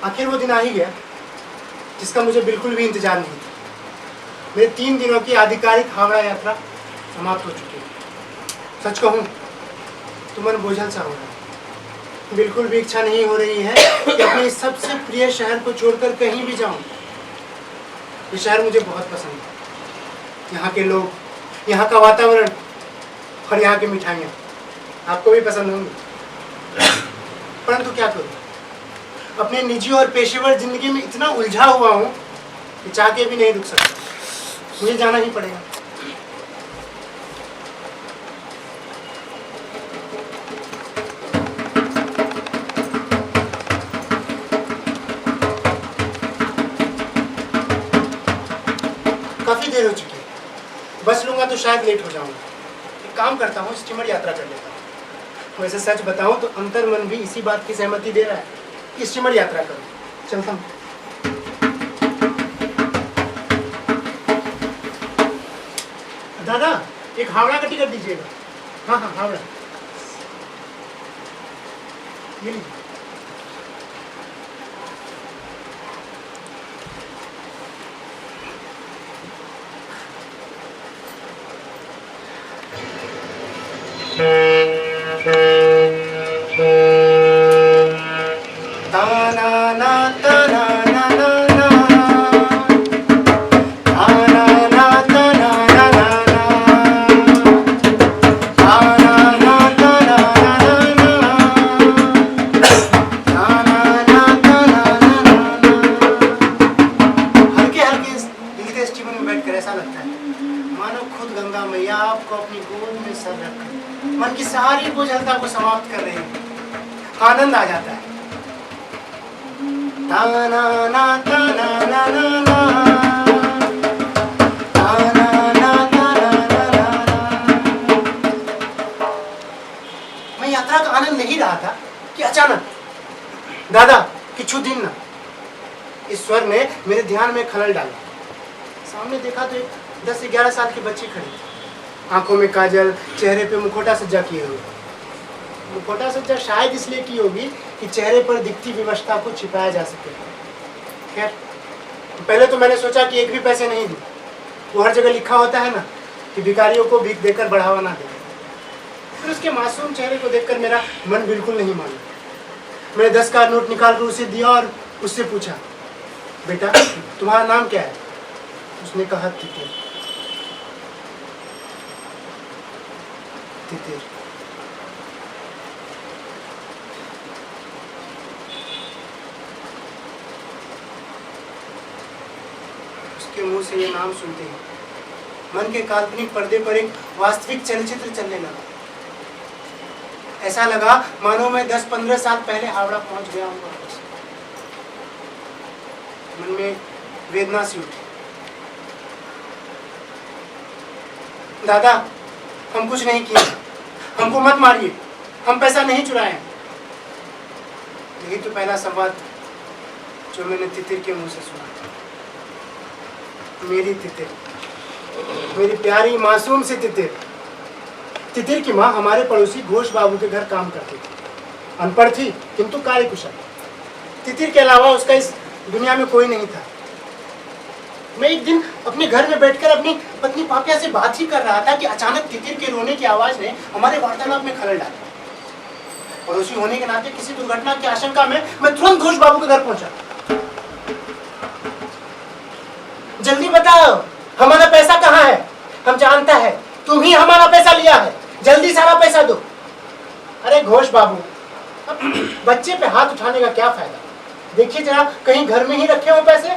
आखिर वो दिन आ ही गया जिसका मुझे बिल्कुल भी इंतजार नहीं था। मेरे 3 दिनों की आधिकारिक हावड़ा यात्रा समाप्त हो चुकी है। सच कहूँ तो मन बोझल सा हो रहा है। बिल्कुल भी इच्छा नहीं हो रही है कि अपने इस सबसे प्रिय शहर को छोड़कर कहीं भी जाऊं। ये शहर मुझे बहुत पसंद है। यहाँ के लोग, यहाँ का वातावरण और यहाँ की मिठाइयाँ आपको भी पसंद होंगी। परंतु क्या करूँ, अपने निजी और पेशेवर जिंदगी में इतना उलझा हुआ हूँ कि चाह के भी नहीं रुक सकता। मुझे जाना ही पड़ेगा। काफी देर हो चुकी है। बस लूंगा तो शायद लेट हो जाऊंगा। एक काम करता हूँ, स्टीमर यात्रा कर लेता हूँ। वैसे सच बताऊं तो अंतर मन भी इसी बात की सहमति दे रहा है कि स्टीमर यात्रा करूं। चलता हूँ। दादा, एक हावड़ा का टिकट दीजिएगा। हाँ हाँ, हावड़ा ये लीजिए। मन की सारी बोझलता को समाप्त कर रही है। आनंद आ जाता है। मैं यात्रा का आनंद नहीं रहा था कि अचानक दादा किछु दिन ना इस स्वर ने मेरे ध्यान में खलल डाला। सामने देखा तो एक 10 से 11 साल की बच्ची खड़ी थी। आंखों में काजल, चेहरे पे मुखौटा सज्जा किए हुए। मुखौटा सज्जा शायद इसलिए की होगी कि चेहरे पर दिखती विवशता को छिपाया जा सके। खैर, पहले तो मैंने सोचा कि एक भी पैसे नहीं दूं। वो हर जगह लिखा होता है ना कि भिखारियों को भीख देकर बढ़ावा ना दे। फिर उसके मासूम चेहरे को देखकर मेरा मन बिल्कुल नहीं माना। मैंने 10 का नोट निकाल कर उसे दिया और उससे पूछा, बेटा तुम्हारा नाम क्या है? उसने कहा तितिर। तितिर। उसके मुंह से ये नाम सुनते ही मन के काल्पनिक पर्दे पर एक वास्तविक चलचित्र चलने लगा। ऐसा लगा मानो मैं 10-15 साल पहले हावड़ा पहुंच गया हूँ। मन में वेदना सी उठी। दादा, हम कुछ नहीं किए, हमको मत मारिए, हम पैसा नहीं चुराए। यही तो पहला संवाद जो मैंने तितिर के मुंह से सुना। मेरी तितिर, मेरी प्यारी मासूम सी तितिर। तितिर की माँ हमारे पड़ोसी घोष बाबू के घर काम करती थी। अनपढ़ थी किंतु कार्यकुशल। तितिर के अलावा उसका इस दुनिया में कोई नहीं था। मैं एक दिन अपने घर में बैठकर अपनी पत्नी पापिया से बात ही कर रहा था कि अचानक तितिर के रोने की आवाज ने हमारे वार्तालाप में खलल डाला। पड़ोसी होने के नाते किसी दुर्घटना की आशंका में मैं तुरंत घोष बाबू के घर पहुंचा। जल्दी बताओ, हमारा पैसा कहाँ है? हम जानता है तुम ही हमारा पैसा लिया है, जल्दी सारा पैसा दो। अरे घोष बाबू, बच्चे पे हाथ उठाने का क्या फायदा? देखिए जरा, कहीं घर में ही रखे हो पैसे।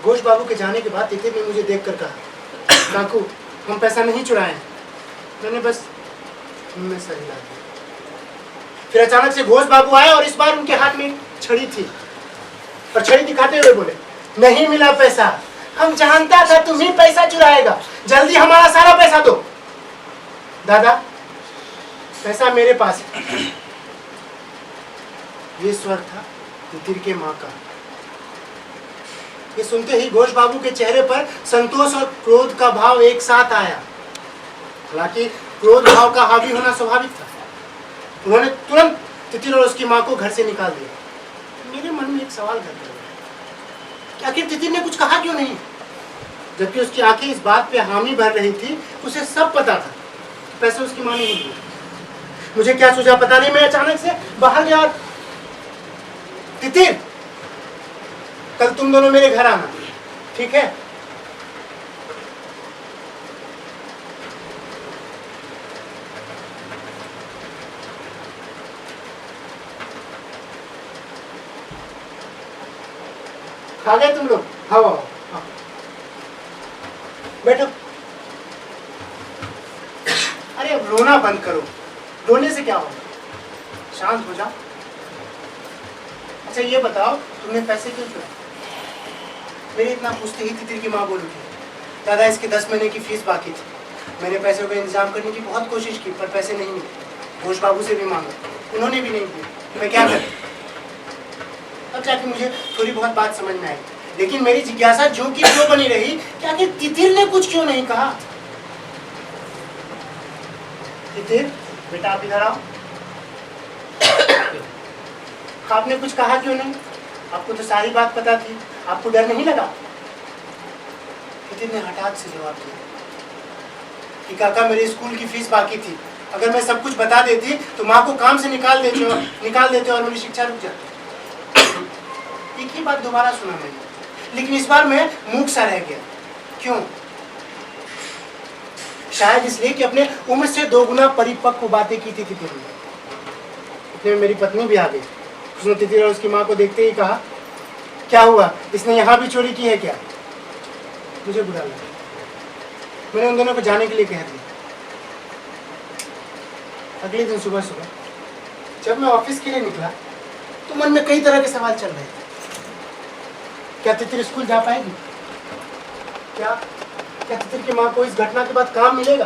घोष बाबू के जाने के बाद तितिर ने मुझे देखकर कहा, काकू हम पैसा नहीं चुराए हैं। मैंने बस उनमें सर हिला दिया। फिर अचानक से घोष बाबू आए और इस बार उनके हाथ में छड़ी थी और छड़ी दिखाते हुए बोले, नहीं मिला पैसा, हम जानता था तुम ही पैसा चुराएगा, जल्दी हमारा सारा पैसा दो। दादा, पैसा मेरे पास है। ये स्वर था तितिर के माँ का। ये सुनते ही घोष बाबू के चेहरे पर संतोष और क्रोध का भाव एक साथ आया। हालांकि क्रोध भाव का हावी होना स्वाभाविक था। उन्होंने तुरंत तितिर और उसकी माँ को घर से निकाल दिया। एक सवाल करते हुए कि आखिर तितिर ने कुछ कहा क्यों नहीं, जबकि उसकी आंखें इस बात पे हामी भर रही थी, उसे सब पता था, पैसे उसकी मां ने नहीं दिए। मुझे क्या सूझा पता नहीं, मैं अचानक से बाहर गया और तितिर, कल तुम दोनों मेरे घर आना, ठीक है? खा गए तुम लोग? हाँ हाँ, बैठो। अरे अब रोना बंद करो, रोने से क्या होगा, शांत हो जाओ। अच्छा ये बताओ, तुमने पैसे क्यों चुराए? मेरी इतना पूछते ही तितिर की माँ बोल उठी, दादा इसके 10 महीने की फीस बाकी थी, मैंने पैसों का इंतजाम करने की बहुत कोशिश की पर पैसे नहीं मिले, घोष बाबू से भी मांगा, उन्होंने भी नहीं दिए, मैं क्या करूं? अब जाके मुझे थोड़ी बहुत बात समझ में आई, लेकिन मेरी जिज्ञासा जो की जो बनी रही कि आखिर तितिर ने कुछ क्यों नहीं कहा। तितिर बेटा आप इधर आओ। आपने कुछ कहा क्यों नहीं? आपको तो सारी बात पता थी, आपको डर नहीं लगा? तितिर ने हठात से जवाब दिया कि काका मेरे स्कूल की फीस बाकी थी, अगर मैं सब कुछ बता देती तो माँ को काम से निकाल देते और मेरी शिक्षा रुक जाती। एक ही बात दोबारा सुना मैंने, लेकिन इस बार मैं मूक सा रह गया। क्यों? शायद इसलिए कि अपने उम्र से 2 गुना परिपक्व बातें की थी तितिर ने। इतने में मेरी पत्नी भी आ गई। उसने तितिर और उसकी माँ को देखते ही कहा, क्या हुआ, इसने यहाँ भी चोरी की है क्या? मुझे बुरा लगा, मैंने उन दोनों को जाने के लिए कह दिया। अगले दिन सुबह सुबह जब मैं ऑफिस के लिए निकला तो मन में कई तरह के सवाल चल रहे थे। क्या तितिर स्कूल जा पाएगी? क्या तितिर की माँ को इस घटना के बाद काम मिलेगा?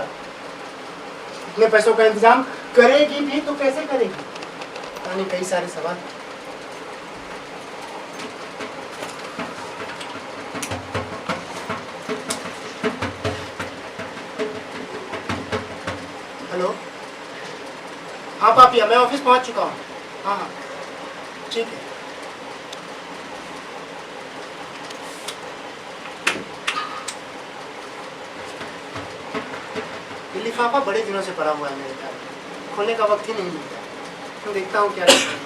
इतने पैसों का इंतजाम करेगी भी तो कैसे करेगी? पता नहीं, कई सारे सवाल। हेलो, हाँ पापिया, मैं ऑफिस पहुंच चुका हूँ। हाँ हाँ ठीक है। लिफाफा बड़े दिनों से पड़ा हुआ है मेरे पास, खोलने का वक्त ही नहीं मिलता, तो देखता हूँ क्या करता हूँ।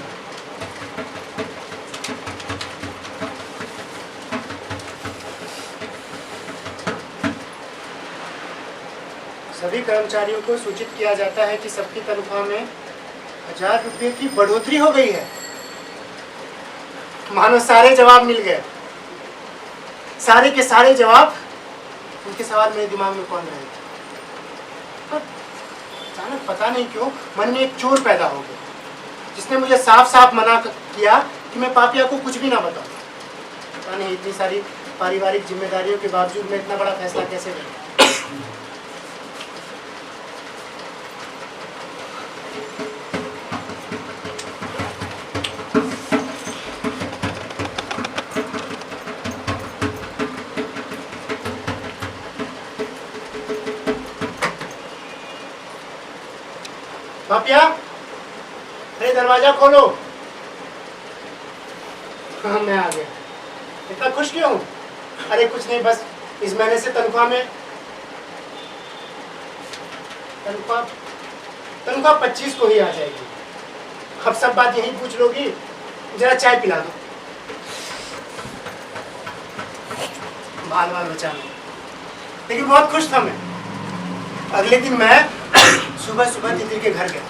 सभी कर्मचारियों को सूचित किया जाता है कि सबकी तनख्वाह में 1000 रुपये की बढ़ोतरी हो गई है। मानो सारे जवाब मिल गए, सारे के सारे जवाब। उनके सवाल मेरे दिमाग में कौन रहे थे? अचानक पता नहीं क्यों मन में एक चोर पैदा हो गया, जिसने मुझे साफ साफ मना किया कि मैं पापिया को कुछ भी ना बताऊं। पता नहीं इतनी सारी पारिवारिक जिम्मेदारियों के बावजूद मैं इतना बड़ा फैसला कैसे लिया। पापिया, अरे दरवाजा खोलो। हाँ मैं आ गया। इतना खुश क्यों हूँ? अरे कुछ नहीं, बस इस महीने से तनख्वाह 25 को ही आ जाएगी। अब सब बात यही पूछ लोगी, जरा चाय पिला दो। बाल बचा लो। लेकिन बहुत खुश था मैं। अगले दिन मैं सुबह सुबह तितिर के घर गया।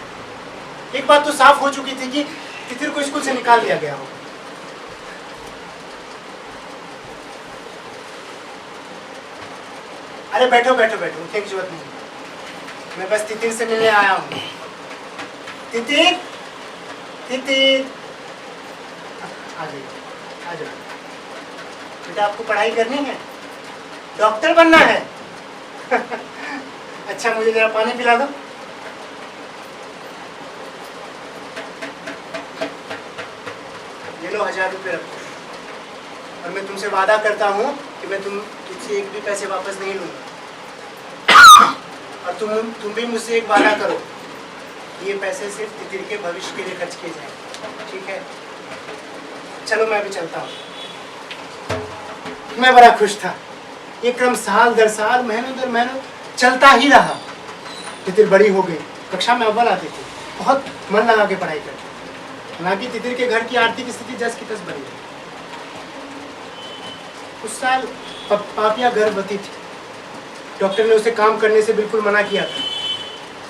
एक बात तो साफ हो चुकी थी कि तितिर को स्कूल से निकाल दिया गया होगा। अरे बैठो बैठो बैठो, उठने की जरूरत नहीं, मैं बस तितिर से मिलने आया हूँ। तितिर, तितिर, आ जाइए, आ जाओ। बेटा आपको पढ़ाई करनी है, डॉक्टर बनना है। अच्छा मुझे जरा पानी पिला दो। ये लो 1000 रुपये रखो, और मैं तुमसे वादा करता हूँ कि मैं तुझसे एक भी पैसे वापस नहीं लूंगा। और तुम भी मुझसे एक वादा करो, ये पैसे सिर्फ तितिर के भविष्य के लिए खर्च किए जाएंगे, ठीक है? चलो मैं भी चलता हूँ। मैं बड़ा खुश था। ये क्रम साल दर साल, महीनों दर महीनों चलता ही रहा। तितिर बड़ी हो गई, कक्षा में अव्वल आती थी, बहुत मन लगा के पढ़ाई करती। हालांकि तितिर के घर की आर्थिक स्थिति जस की तस बनी रही। उस साल पापिया गर्भवती थी। डॉक्टर ने उसे काम करने से बिल्कुल मना किया था।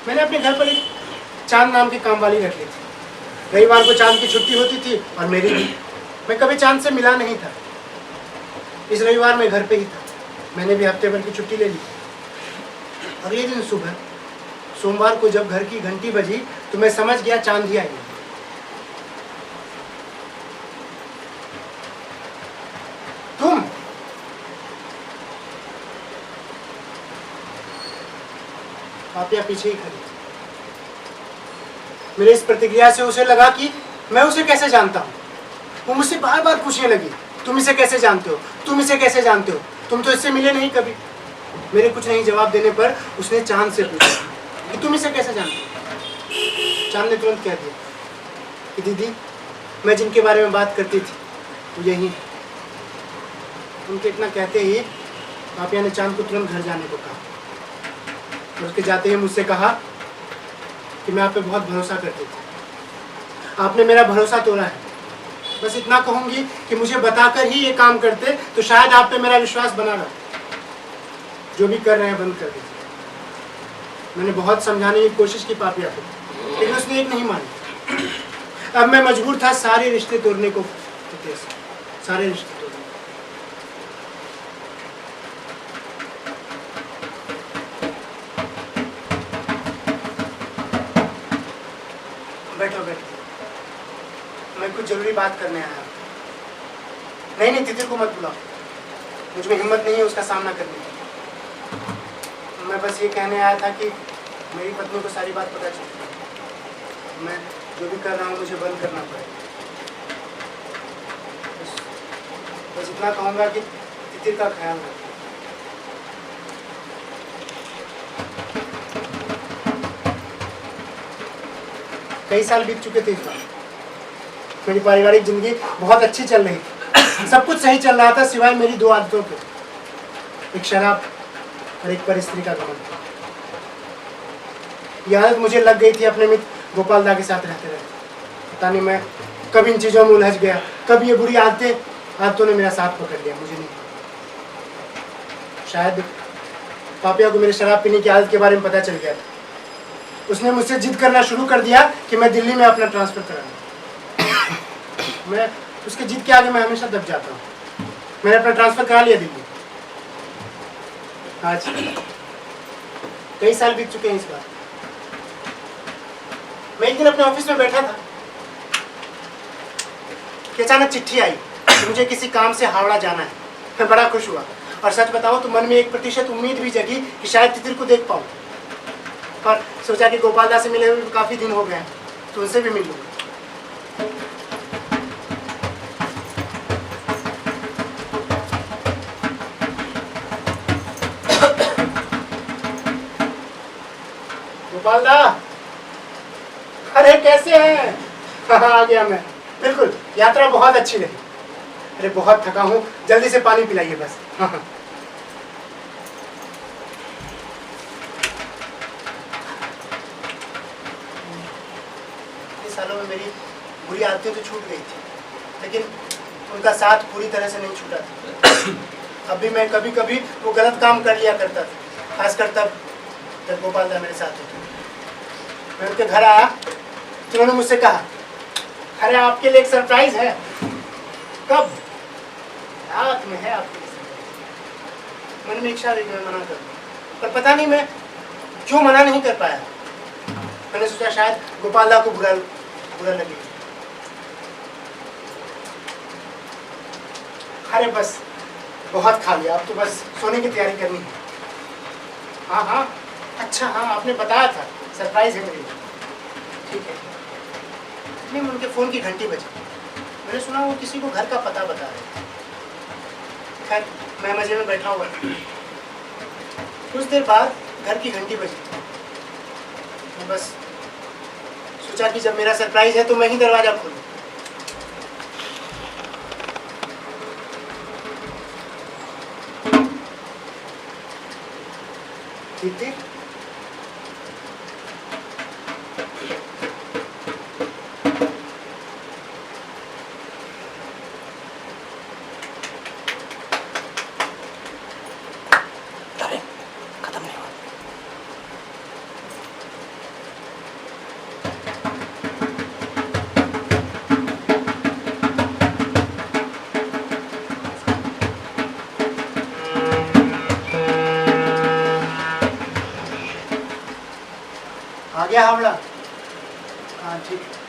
मैंने अपने घर पर एक चांद नाम की कामवाली रख ली थी। रविवार को चांद की छुट्टी होती थी और मेरी भी। मैं कभी चांद से मिला नहीं था। इस रविवार मैं घर पे ही था। मैंने भी हफ्ते भर की छुट्टी ले ली। अगले दिन सुबह सोमवार को जब घर की घंटी बजी तो मैं समझ गया चांद ही आई। तुम पापिया पीछे ही खड़ी। मेरे इस प्रतिक्रिया से उसे लगा कि मैं उसे कैसे जानता हूँ। वो मुझसे बार बार पूछने लगी, तुम इसे कैसे जानते हो, तुम इसे कैसे जानते हो, तुम तो इससे मिले नहीं कभी। मेरे कुछ नहीं जवाब देने पर उसने चांद से पूछा कि तुम इसे कैसे जानते हो। चांद ने तुरंत कह दिया कि दीदी, मैं जिनके बारे में बात करती थी वो यही है। उनके इतना कहते ही पापिया ने चांद को तुरंत घर जाने को कहा। और उसके जाते ही मुझसे कहा कि मैं आप पे बहुत भरोसा करती थी, आपने मेरा भरोसा तोड़ा है। बस इतना कहूंगी कि मुझे बताकर ही ये काम करते तो शायद आप पे मेरा विश्वास बना रहा। जो भी कर रहे हैं बंद कर दीजिए। मैंने बहुत समझाने की कोशिश की पापिया को, लेकिन उसने एक नहीं मानी। अब मैं मजबूर था सारे रिश्ते तोड़ने को, सारे रिश्ते तोड़ने। बैठो बैठो, मैं कुछ जरूरी बात करने आया। नहीं नहीं, तितिर को मत बुलाओ, मुझ में हिम्मत नहीं है उसका सामना करने की। मैं बस ये कहने आया था कि मेरी पत्नी को सारी बात पता चली। मैं जो भी कर रहा हूँ मुझे बंद करना पड़ेगा। बस इतना कहूँगा कि तितिर का ख्याल रखें। कई साल बीत चुके थे इस बार। मेरी पारिवारिक जिंदगी बहुत अच्छी चल रही थी। सब कुछ सही चल रहा था सिवाय मेरी दो आदतों के, एक शराब और एक पर स्त्री का गमन। यह आदत मुझे लग गई थी अपने मित्र गोपाल दा के साथ रहते रहते। पता नहीं मैं कब इन चीज़ों में उलझ गया, कब ये बुरी आदतों ने मेरा साथ पकड़ लिया, मुझे नहीं। शायद पापिया को मेरे शराब पीने की आदत के बारे में पता चल गया था। उसने मुझसे जिद करना शुरू कर दिया कि मैं दिल्ली में अपना ट्रांसफ़र कराऊं। मैं उसके जिद के आगे मैं हमेशा दब जाता हूँ। मैंने अपना ट्रांसफ़र करा लिया दिल्ली। आज कई साल बीत चुके हैं इस बार। मैं एक दिन अपने ऑफिस में बैठा था कि अचानक चिट्ठी आई कि मुझे किसी काम से हावड़ा जाना है। मैं बड़ा खुश हुआ और सच बताऊं तो मन में 1% उम्मीद भी जगी कि शायद तितिर को देख पाऊँ। पर सोचा कि गोपाल दा से मिले हुए काफ़ी दिन हो गए हैं तो उनसे भी मिल लूँगा। गोपाल दा, अरे कैसे हैं? आ गया मैं। बिल्कुल, यात्रा बहुत अच्छी रही। अरे बहुत थका हूँ, जल्दी से पानी पिलाइए बस। हाँ। सालों में मेरी बुरी आदतें तो छूट गई थी, लेकिन उनका साथ पूरी तरह से नहीं छूटा था। अब भी मैं कभी कभी वो गलत काम कर लिया करता था, खासकर तब जब गोपाल दा मेरे साथ होते। मैं उनके घर आया तो उन्होंने मुझसे कहा, अरे आपके लिए एक सरप्राइज है। कब? रात में है आपके लिए सरप्राइज। मन में इच्छा हुई मैं मना कर दूं, पर पता नहीं मैं क्यों मना नहीं कर पाया। मैंने सोचा शायद गोपाल दा को बुरा लगे। अरे बस बहुत खा लिया, अब तो बस सोने की तैयारी करनी है। हाँ हाँ, अच्छा हाँ, आपने बताया था सरप्राइज है मेरे लिए। ठीक है। इतने में उनके फ़ोन की घंटी बजी। मैंने सुना वो किसी को घर का पता बता रहे थे। खैर मैं मजे में बैठा हुआ। कुछ देर बाद घर की घंटी बजी। मैं बस सोचा कि जब मेरा सरप्राइज है तो मैं ही दरवाज़ा खोलूं। स्वीटी, खत्म नहीं हुआ। आ गया हावड़ा? हाँ ठीक है।